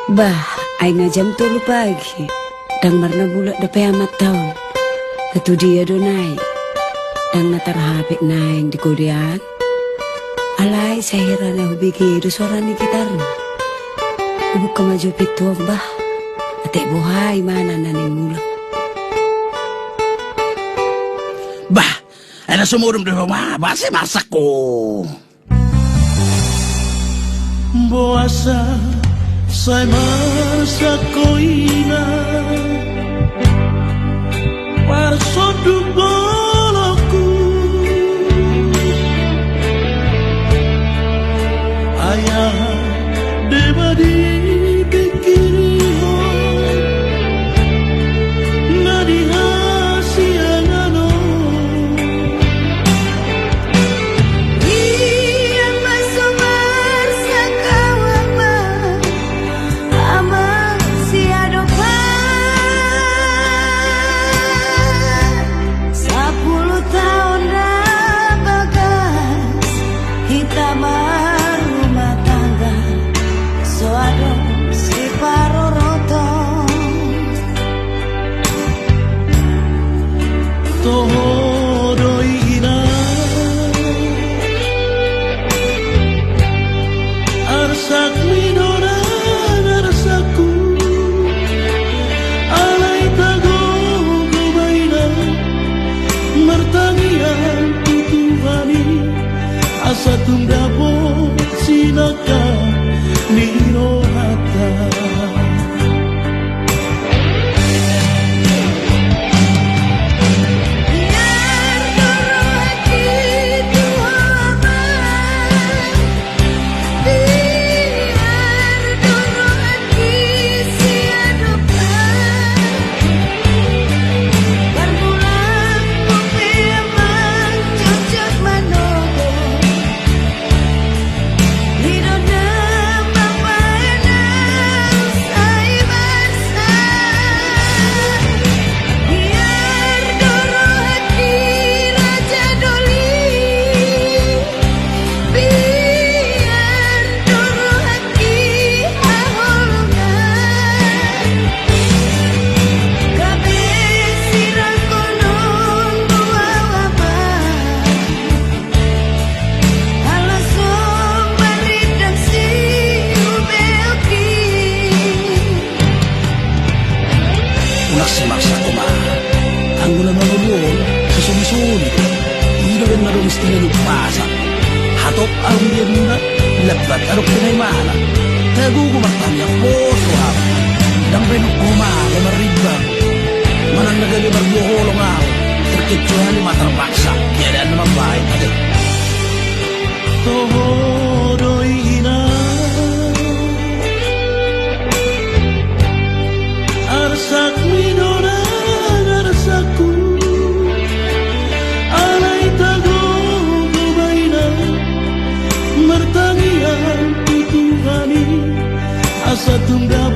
Bah, aina jam 3 pagi. Dang marna bulat da amat tahun. Tentu dia do naik. Dang natar hapik naik di kodean. Alay sahira na hubigi do suara ni gitar. Ubuk ka maju pito bah. Ate buhay mana na ni mula. Bah, ana sumurum di rumah, basi masak ko. Boasa sai masak ko ina. Parsoduk boloku. Ayah debadi pikiriho. Asa tunda po sinaka nirohata. Maksa ko ma. Ang mula manulong sa sumusunod. Idagan na rin istila ng pasa. Hatop ang diyan muna. Lagbat arok pinay mana. Tagugumak kami ang poso ha. Dang renok kuma na maribang. Manang nagalibar buholong ako. Terkitsuhan ni matarpaksa. Kaya daan naman bahay pa din. Tohodoy ina. Arsak minora arsaku. Alay tago kumaina. Mertangian tutuhani. Asa tunda